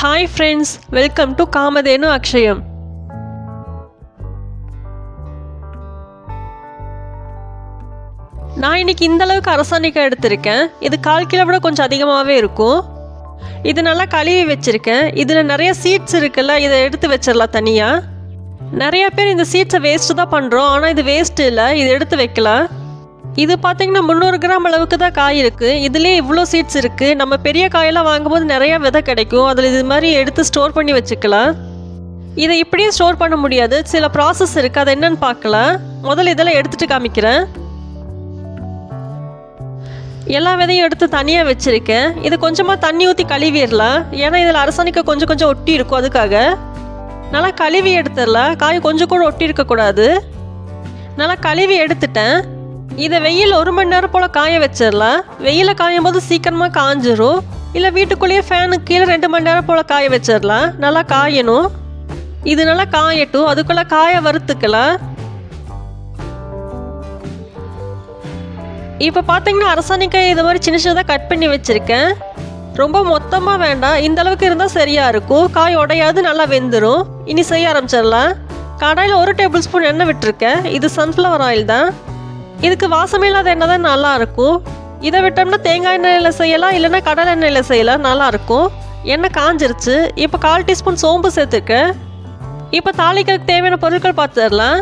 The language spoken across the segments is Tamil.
Hi friends, welcome to Kamadhenu Akshayam. நான் இன்னைக்கு இந்த அளவுக்கு அரசாணிக்காய் எடுத்திருக்கேன். இது 1/4 கிலோ விட கொஞ்சம் அதிகமாகவே இருக்கும். இது நல்லா கழுவி வச்சுருக்கேன். இதில் நிறைய சீட்ஸ் இருக்குல்ல, இதை எடுத்து வச்சிடலாம் தனியாக. நிறைய பேர் இந்த சீட்ஸை வேஸ்ட்டு தான் பண்ணுறோம், ஆனால் இது வேஸ்ட்டு இல்லை, இது எடுத்து வைக்கலாம். இது பார்த்திங்கன்னா 300 கிராம் அளவுக்கு தான் காய் இருக்குது. இதுலேயே இவ்வளோ சீட்ஸ் இருக்குது. நம்ம பெரிய காயெல்லாம் வாங்கும்போது நிறையா விதை கிடைக்கும். அதில் இது மாதிரி எடுத்து ஸ்டோர் பண்ணி வச்சுக்கலாம். இதை இப்படியே ஸ்டோர் பண்ண முடியாது, சில ப்ராசஸ் இருக்குது, அது என்னன்னு பார்க்கலாம். முதல்ல இதெல்லாம் எடுத்துகிட்டு காமிக்கிறேன். எல்லா விதையும் எடுத்து தனியாக வச்சுருக்கேன். இது கொஞ்சமாக தண்ணி ஊற்றி கழுவிடலாம், ஏன்னா இதில் அரசாணிக்காய் கொஞ்சம் கொஞ்சம் ஒட்டி இருக்கும். அதுக்காக நல்லா கழுவி எடுத்துடலாம். காய் கொஞ்சம் கூட ஒட்டி இருக்கக்கூடாது. நல்லா கழுவி எடுத்துட்டேன். இதை வெயில் 1 மணி நேரம் போல் காய வச்சிடலாம். வெயிலில் காயும் போது சீக்கிரமாக காஞ்சிரும். இல்லை வீட்டுக்குள்ளேயே ஃபேனுக்கு கீழே 2 மணி நேரம் போல் காய வச்சிடலாம். நல்லா காயணும். இது நல்லா காயட்டும், அதுக்குள்ளே காய வறுத்துக்கலாம். இப்போ பார்த்தீங்கன்னா அரசாணிக்காய் இது மாதிரி சின்ன சின்னதாக கட் பண்ணி வச்சுருக்கேன். ரொம்ப மொத்தமாக வேண்டாம், இந்த அளவுக்கு இருந்தால் சரியாக இருக்கும். காய் உடையாது, நல்லா வெந்துடும். இனி செய்ய ஆரம்பிச்சிடலாம். கடாயில் 1 டேபிள் ஸ்பூன் எண்ணெய் விட்டுருக்கேன். இது சன்ஃப்ளவர் ஆயில் தான். இதுக்கு வாசமே இல்லாத எண்ணெய் தான் நல்லாயிருக்கும். இதை விட்டோம்னா தேங்காய் எண்ணெயில் செய்யலாம், இல்லைன்னா கடலை எண்ணெயில் செய்யலாம், நல்லாயிருக்கும். எண்ணெய் காஞ்சிருச்சு. இப்போ 1/4 டீஸ்பூன் சோம்பு சேர்த்துருக்கேன். இப்போ தாளிக்கிறதுக்கு தேவையான பொருட்கள் பார்த்துடலாம்.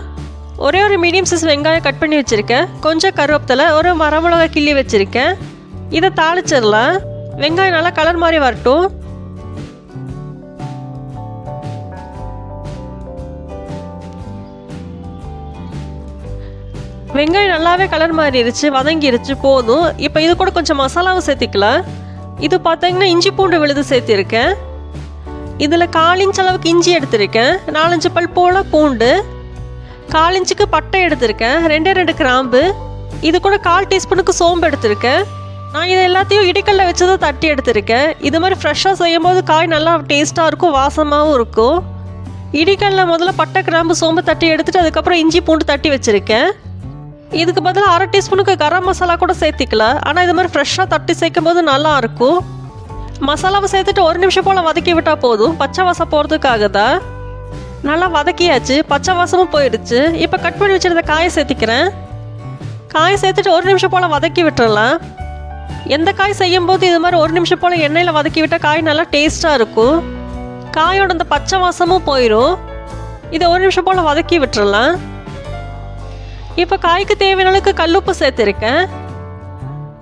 ஒரு மீடியம் சைஸ் வெங்காயம் கட் பண்ணி வச்சுருக்கேன். கொஞ்சம் கருவேப்பிலை, ஒரு வரமிளகாய் கிள்ளி வச்சுருக்கேன். இதை தாளிச்சிடலாம். வெங்காயம் நல்லா கலர் மாதிரி வரட்டும். வெங்காயம் நல்லாவே கலர் மாறிடுச்சு, வதங்கிருச்சு, போதும். இப்போ இது கூட கொஞ்சம் மசாலாவை சேர்த்திக்கலாம். இது பார்த்தீங்கன்னா இஞ்சி பூண்டு விழுது சேர்த்திருக்கேன். இதில் 1/4 இன்ச் அளவுக்கு இஞ்சி எடுத்திருக்கேன். 4-5 பல் போல் பூண்டு, 1/4 இன்ச்சுக்கு பட்டை எடுத்திருக்கேன். 2 கிராம்பு. இது கூட 1/4 டீஸ்பூனுக்கு சோம்பு எடுத்திருக்கேன். நான் இது எல்லாத்தையும் இடிக்கல்ல வச்சு தான் தட்டி எடுத்திருக்கேன். இது மாதிரி ஃப்ரெஷ்ஷாக செய்யும் போது காய் நல்லா டேஸ்ட்டாக இருக்கும், வாசமாகவும் இருக்கும். இடிக்கல்ல முதல்ல பட்டை கிராம்பு சோம்பு தட்டி எடுத்துகிட்டு அதுக்கப்புறம் இஞ்சி பூண்டு தட்டி வச்சுருக்கேன். இதுக்கு பதிலாக 1/2 டீஸ்பூனுக்கு கரம் மசாலா கூட சேர்த்திக்கலாம். ஆனால் இது மாதிரி ஃப்ரெஷ்ஷாக தட்டி சேர்க்கும் போது நல்லாயிருக்கும். மசாலாவை சேர்த்துட்டு 1 நிமிஷம் போல் வதக்கி விட்டால் போதும், பச்சை வாசம் போகிறதுக்காக தான். நல்லா வதக்கியாச்சு, பச்சை வாசமும் போயிடுச்சு. இப்போ கட் பண்ணி வச்சுருந்த காயை சேர்த்திக்கிறேன். காயை சேர்த்துட்டு 1 நிமிஷம் போல் வதக்கி விட்டுறலாம். எந்த காய் செய்யும் போது இது மாதிரி 1 நிமிஷம் போல் எண்ணெயில் வதக்கி விட்டால் காய் நல்லா டேஸ்ட்டாக இருக்கும். காயோட அந்த பச்சை வாசமும் போயிடும். இதை 1 நிமிஷம் போல் வதக்கி விட்டுறலாம். இப்போ காய்க்கு தேவையான அளவுக்கு கல்லுப்பு சேர்த்துருக்கேன்.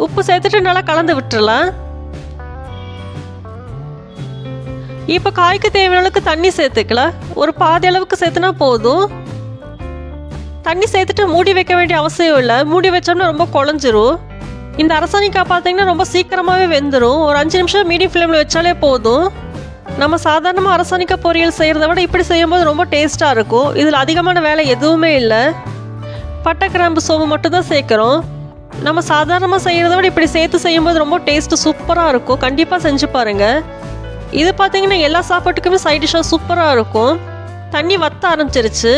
உப்பு சேர்த்துட்டு நல்லா கலந்து விட்டுறலாம். இப்போ காய்க்கு தேவையான அளவுக்கு தண்ணி சேர்த்துக்கலாம். ஒரு பாதி அளவுக்கு சேர்த்துனா போதும். தண்ணி சேர்த்துட்டு மூடி வைக்க வேண்டிய அவசியம் இல்லை. மூடி வச்சோம்னா ரொம்ப குழஞ்சிரும். இந்த அரசாணிக்காய் பார்த்தீங்கன்னா ரொம்ப சீக்கிரமாகவே வெந்துடும். ஒரு 5 நிமிஷம் மீடியம் ஃப்ளேமில் வச்சாலே போதும். நம்ம சாதாரணமாக அரசாணிக்காய் பொரியல் செய்கிறத விட இப்படி செய்யும்போது ரொம்ப டேஸ்ட்டாக இருக்கும். இதில் அதிகமான வேலை எதுவுமே இல்லை. பட்டை கிராம்பு சோம்பு மட்டும் தான் சேர்க்குறோம். நம்ம சாதாரணமாக செய்கிறத விட இப்படி சேர்த்து செய்யும்போது ரொம்ப டேஸ்ட்டு சூப்பராக இருக்கும். கண்டிப்பாக செஞ்சு பாருங்கள். இது பார்த்திங்கன்னா எல்லா சாப்பாட்டுக்குமே சைட் டிஷ்ஷாக சூப்பராக இருக்கும். தண்ணி வத்த ஆரம்பிச்சிருச்சு.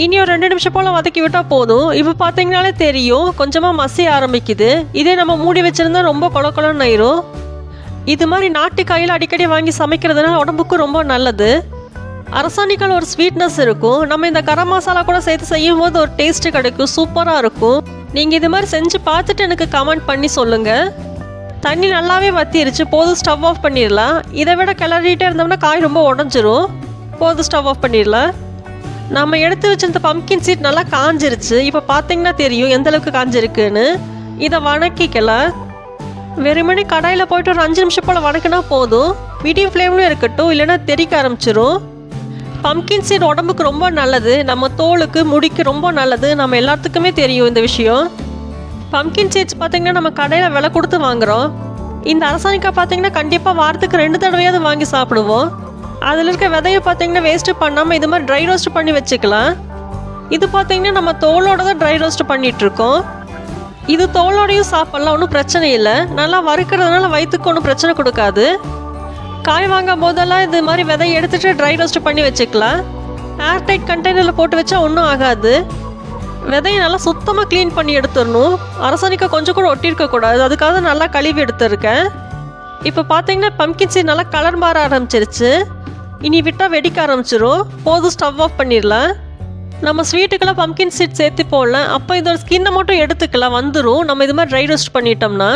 இனி ஒரு 2 நிமிஷம் போல் வதக்கி விட்டால் போதும். இப்போ பார்த்தீங்கனாலே தெரியும், கொஞ்சமாக மசிய ஆரம்பிக்குது. இதே நம்ம மூடி வச்சுருந்தா ரொம்ப கொலன்னு ஆயிரும். இது மாதிரி நாட்டு காயில் அடிக்கடி வாங்கி சமைக்கிறதுனால உடம்புக்கும் ரொம்ப நல்லது. அரசாணிக்காயில் ஒரு ஸ்வீட்னஸ் இருக்கும். நம்ம இந்த கரம் மசாலா கூட சேர்த்து செய்யும் போது ஒரு டேஸ்ட்டு கிடைக்கும், சூப்பராக இருக்கும். நீங்கள் இது மாதிரி செஞ்சு பார்த்துட்டு எனக்கு கமெண்ட் பண்ணி சொல்லுங்கள். தண்ணி நல்லாவே வத்திருச்சு, போதும், ஸ்டவ் ஆஃப் பண்ணிடலாம். இதை விட கிளறிட்டே இருந்தோம்னா காய் ரொம்ப உடஞ்சிரும். போதும், ஸ்டவ் ஆஃப் பண்ணிடலாம். நம்ம எடுத்து வச்சிருந்த பம்கின் சீட் நல்லா காஞ்சிருச்சு. இப்போ பார்த்தீங்கன்னா தெரியும் எந்தளவுக்கு காஞ்சிருக்குன்னு. இதை வணக்கிக்கலாம். வெறுமனே கடாயில் போய்ட்டு ஒரு 5 நிமிஷம் போல் வணக்கினா போதும். மீடியம் ஃப்ளேம்லையும் இருக்கட்டும், இல்லைன்னா தெறிக்க ஆரம்பிச்சிரும். பம்கின் சீட் உடம்புக்கு ரொம்ப நல்லது. நம்ம தோலுக்கு, முடிக்கு ரொம்ப நல்லது. நம்ம எல்லாத்துக்குமே தெரியும் இந்த விஷயம். பம்கின் சீட்ஸ் பார்த்திங்கன்னா நம்ம கடையில் விலை கொடுத்து வாங்குகிறோம். இந்த அரசாணிக்காய் பார்த்திங்கன்னா கண்டிப்பாக வாரத்துக்கு 2 தடவையாவது வாங்கி சாப்பிடுவோம். அதில் இருக்க விதையை பார்த்திங்கன்னா வேஸ்ட்டு பண்ணாமல் இது மாதிரி ட்ரை ரோஸ்ட் பண்ணி வச்சுக்கலாம். இது பார்த்திங்கன்னா நம்ம தோலோட தான் ட்ரை ரோஸ்ட் பண்ணிகிட்ருக்கோம். இது தோலோடையும் சாப்பிட்லாம், ஒன்றும் பிரச்சனை இல்லை. நல்லா வறுக்கிறதுனால வயிற்றுக்கு ஒன்றும் பிரச்சனை கொடுக்காது. காய் வாங்கும் போதெல்லாம் இது மாதிரி விதையை எடுத்துகிட்டு ட்ரை ரோஸ்ட் பண்ணி வச்சுக்கலாம். ஏர்டைட் கண்டெய்னரில் போட்டு வச்சா ஒன்றும் ஆகாது. விதையை நல்லா சுத்தமாக க்ளீன் பண்ணி எடுத்துடணும். அரசாணிக்காய் கொஞ்சம் கூட ஒட்டியிருக்கக்கூடாது, அதுக்காக நல்லா கழுவி எடுத்துருக்கேன். இப்போ பார்த்தீங்கன்னா பம்கின் சீட் நல்லா கலர் மாற ஆரம்பிச்சிருச்சு. இனி விட்டால் வெடிக்க ஆரம்பிச்சிரும். போதும், ஸ்டவ் ஆஃப் பண்ணிடலாம். நம்ம ஸ்வீட்டுக்கெல்லாம் பம்கின் சீட் சேர்த்து போடலாம். அப்போ இதோட ஸ்கின்னை மட்டும் எடுத்துக்கலாம், வந்துடும் நம்ம இது மாதிரி ட்ரை ரோஸ்ட் பண்ணிட்டோம்னா.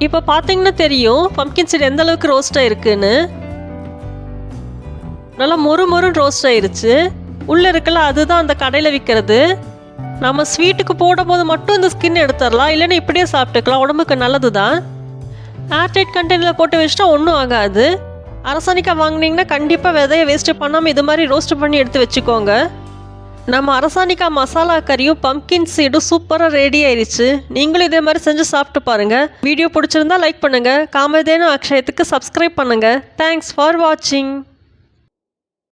இப்போ பார்த்தீங்கன்னா தெரியும் பம்கின் சீட் எந்த அளவுக்கு ரோஸ்ட் ஆயிருக்குன்னு. நல்லா மொறுன்னு ரோஸ்ட் ஆயிருச்சு. உள்ளே இருக்கல அதுதான் அந்த கடையில் விற்கிறது. நம்ம ஸ்வீட்டுக்கு போடும்போது மட்டும் இந்த ஸ்கின் எடுத்துடலாம், இல்லைன்னா இப்படியே சாப்பிட்டுக்கலாம், உடம்புக்கு நல்லது தான். ஏர்டைட் கண்டெய்னரில் போட்டு வச்சுட்டா ஒன்றும் ஆகாது. அரசாணிக்காய் வாங்கினீங்கன்னா கண்டிப்பாக விதையை வேஸ்ட்டு பண்ணாமல் இது மாதிரி ரோஸ்ட் பண்ணி எடுத்து வச்சுக்கோங்க. நம்ம அரசாணிக்காய் மசாலா கறியும் பம்கின் சீடும் சூப்பராக ரெடி ஆயிடுச்சு. நீங்களும் இதே மாதிரி செஞ்சு சாப்பிட்டு பாருங்கள். வீடியோ பிடிச்சிருந்தா லைக் பண்ணுங்கள். காமதேனு அக்ஷயத்துக்கு சப்ஸ்கிரைப் பண்ணுங்கள். தேங்க்ஸ் ஃபார் வாட்சிங்.